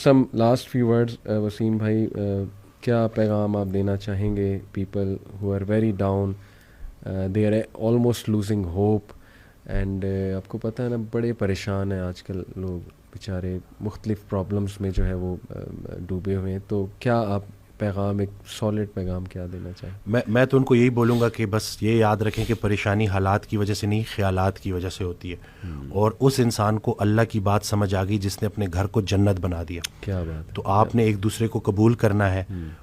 some last few words, Wasim بھائی, کیا پیغام آپ دینا چاہیں گے people who are very down, they are almost losing hope, and آپ کو پتہ ہے نا بڑے پریشان ہیں آج کل لوگ بیچارے, مختلف پرابلمس میں جو ہے وہ ڈوبے ہوئے ہیں, تو کیا آپ پیغام, ایک سالڈ پیغام کیا دینا چاہیں؟ میں تو ان کو یہی بولوں گا کہ بس یہ یاد رکھیں کہ پریشانی حالات کی وجہ سے نہیں, خیالات کی وجہ سے ہوتی ہے, اور اس انسان کو اللہ کی بات سمجھ آ گئی جس نے اپنے گھر کو جنت بنا دیا. کیا بات ہے. تو آپ نے ایک دوسرے کو قبول کرنا ہے,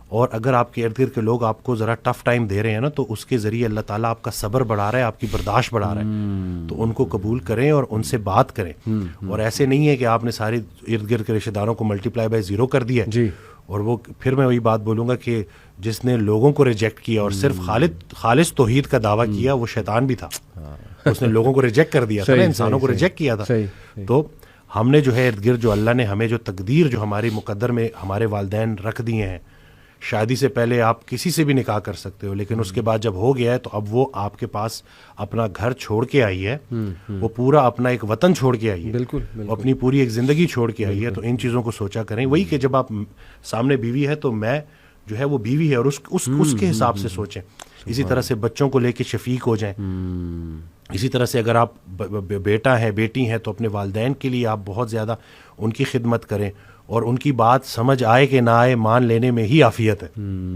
اور اگر آپ کے ارد گرد کے لوگ آپ کو ذرا ٹف ٹائم دے رہے ہیں نا, تو اس کے ذریعے اللہ تعالیٰ آپ کا صبر بڑھا رہا ہے, آپ کی برداشت بڑھا رہا ہے. تو ان کو قبول کریں اور ان سے بات کریں, اور ایسے نہیں ہے کہ آپ نے سارے ارد گرد کے رشتہ داروں کو ملٹیپلائی بائی 0 کر دیا جی. اور وہ پھر میں وہی بات بولوں گا کہ جس نے لوگوں کو ریجیکٹ کیا اور صرف خالص توحید کا دعویٰ کیا, وہ شیطان بھی تھا. اس نے لوگوں کو ریجیکٹ کر دیا تھا, انسانوں کو ریجیکٹ کیا تھا. تو ہم نے جو ہے ارد گرد جو اللہ نے ہمیں جو تقدیر جو ہماری مقدر میں ہمارے والدین رکھ دیے ہیں, شادی سے پہلے آپ کسی سے بھی نکاح کر سکتے ہو, لیکن اس کے بعد جب ہو گیا ہے تو اب وہ آپ کے پاس اپنا گھر چھوڑ کے آئی ہے, وہ پورا اپنا ایک وطن چھوڑ کے آئی ہے, بالکل, اپنی پوری ایک زندگی چھوڑ کے آئی ہے. تو ان چیزوں کو سوچا کریں. وہی کہ جب آپ سامنے بیوی ہے تو میں جو ہے وہ بیوی ہے, اور اس کے حساب سے سوچیں. اسی طرح سے بچوں کو لے کے شفیق ہو جائیں. اسی طرح سے اگر آپ بیٹا ہے بیٹی ہیں تو اپنے والدین کے لیے آپ بہت زیادہ ان کی خدمت کریں, اور ان کی بات سمجھ آئے کہ نہ آئے مان لینے میں ہی عافیت ہے.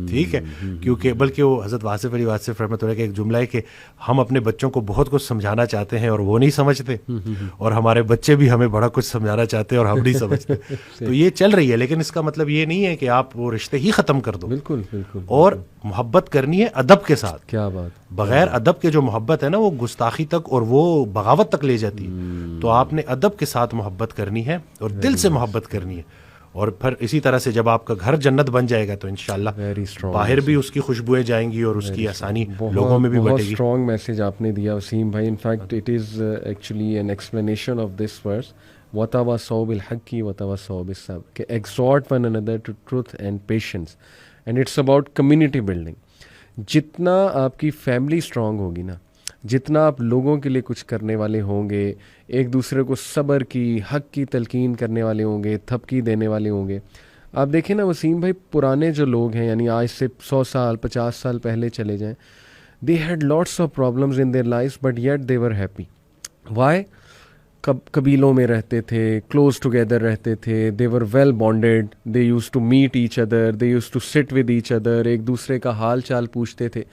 ٹھیک ہے, کیونکہ بلکہ وہ حضرت واصف علی واصف رحمۃ اللہ کا ایک جملہ ہے کہ ہم اپنے بچوں کو بہت کچھ سمجھانا چاہتے ہیں اور وہ نہیں سمجھتے, اور ہمارے بچے بھی ہمیں بڑا کچھ سمجھانا چاہتے ہیں اور ہم نہیں سمجھتے. تو یہ چل رہی ہے, لیکن اس کا مطلب یہ نہیں ہے کہ آپ وہ رشتے ہی ختم کر دو. بالکل بالکل. اور محبت کرنی ہے ادب کے ساتھ. کیا بات. بغیر ادب کے جو محبت ہے نا, وہ گستاخی تک اور وہ بغاوت تک لے جاتی ہے. تو آپ نے ادب کے ساتھ محبت کرنی ہے اور دل سے محبت کرنی ہے, اور پھر اسی طرح سے جب آپ کا گھر جنت بن جائے گا تو انشاءاللہ باہر بھی اس کی خوشبوئیں جائیں گی اور اس کی آسانی لوگوں میں بھی بٹے گی. بہت اسٹرانگ میسج آپ نے دیا وسیم بھائی. In fact it is actually an explanation of this verse, وَتَوَاصَوْا بِالْحَقِّ وَتَوَاصَوْا بِالصَّبْرِ, کہ exhort one another to truth and patience, and it's about community building. جتنا آپ کی فیملی اسٹرانگ ہوگی نا, جتنا آپ لوگوں کے لیے کچھ کرنے والے ہوں گے, ایک دوسرے کو صبر کی, حق کی تلقین کرنے والے ہوں گے, تھپکی دینے والے ہوں گے. آپ دیکھیں نا وسیم بھائی, پرانے جو لوگ ہیں, یعنی آج سے 100 سال 50 سال پہلے چلے جائیں, they had lots of problems in their lives but yet they were happy. Why? قبیلوں میں رہتے تھے, کلوز ٹوگیدر رہتے تھے, they were well bonded, they used to meet each other, they used to sit with each other, ایک دوسرے کا حال چال پوچھتے تھے.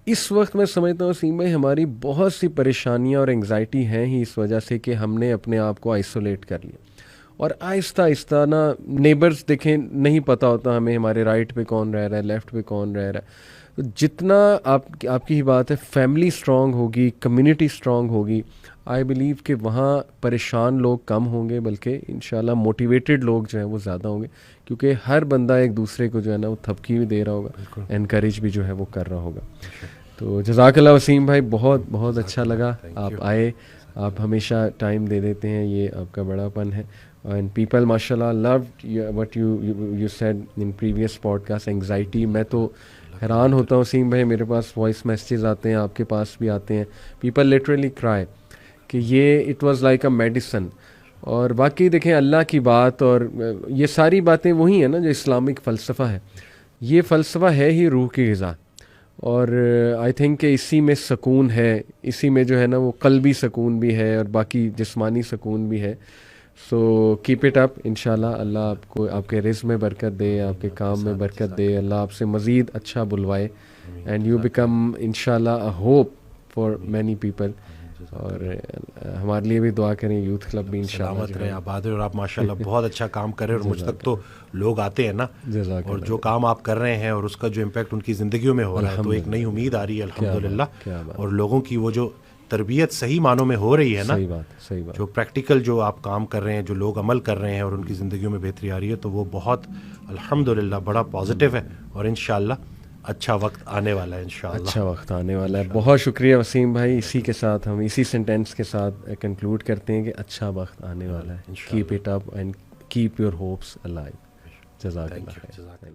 اس وقت میں سمجھتا ہوں وسیم بھائی ہماری بہت سی پریشانیاں اور انگزائٹی ہیں ہی اس وجہ سے کہ ہم نے اپنے آپ کو آئسولیٹ کر لیا, اور آہستہ آہستہ نا نیبرز دیکھیں نہیں پتہ ہوتا ہمیں ہمارے رائٹ پہ کون رہ رہا ہے, لیفٹ پہ کون رہ رہا ہے. تو جتنا آپ کی ہی بات ہے, فیملی اسٹرانگ ہوگی, کمیونٹی اسٹرانگ ہوگی, آئی بلیو کہ وہاں پریشان لوگ کم ہوں گے, بلکہ انشاءاللہ موٹیویٹڈ لوگ جو ہیں وہ زیادہ ہوں گے, کیونکہ ہر بندہ ایک دوسرے کو جو ہے نا وہ تھپکی بھی دے رہا ہوگا, انکریج بھی جو ہے وہ کر رہا ہوگا. تو جزاک اللہ وسیم بھائی, بہت بہت اچھا لگا آپ آئے, آپ ہمیشہ ٹائم دے دیتے ہیں, یہ آپ کا بڑا پن ہے. اینڈ پیپل ماشاء اللہ loved what you said in previous podcast, anxiety. میں تو حیران ہوتا ہوں وسیم بھائی, میرے پاس وائس میسیجز آتے ہیں, آپ کے پاس بھی آتے ہیں, پیپل لٹرلی کرائے کہ یہ it was like a medicine. اور باقی دیکھیں اللہ کی بات, اور یہ ساری باتیں وہی ہیں نا جو اسلامک فلسفہ ہے. یہ فلسفہ ہے ہی روح کی غذا, اور آئی تھنک کہ اسی میں سکون ہے, اسی میں جو ہے نا وہ قلبی سکون بھی ہے اور باقی جسمانی سکون بھی ہے. سو کیپ اٹ اپ, انشاءاللہ اللہ آپ کو آپ کے رزق میں برکت دے, آپ کے کام میں برکت دے, اللہ آپ سے مزید اچھا بلوائے, اینڈ یو بیکم انشاءاللہ اے ہوپ فار مینی پیپل. اور ہمارے لیے بھی دعا کریں, یوتھ کلب بھی انشاءاللہ سلامت رہے, آباد رہے, اور آپ ماشاءاللہ بہت اچھا کام کر رہے ہیں, اور مجھ تک تو لوگ آتے ہیں نا, اور جو کام آپ کر رہے ہیں اور اس کا جو امپیکٹ ان کی زندگیوں میں ہو رہا ہے, تو ایک نئی امید آ رہی ہے الحمدللہ. اور لوگوں کی وہ جو تربیت صحیح معنوں میں ہو رہی ہے نا, صحیح بات, جو پریکٹیکل جو آپ کام کر رہے ہیں, جو لوگ عمل کر رہے ہیں اور ان کی زندگیوں میں بہتری آ رہی ہے, تو وہ بہت الحمدللہ بڑا پازیٹیو ہے, اور انشاءاللہ اچھا وقت آنے والا ہے, انشاءاللہ اچھا وقت آنے والا ہے. بہت شکریہ وسیم بھائی. اسی کے ساتھ ہم اسی سینٹینس کے ساتھ کنکلوڈ کرتے ہیں کہ اچھا وقت آنے والا ہے. Keep it up and keep your hopes alive. جزاک اللہ خیر.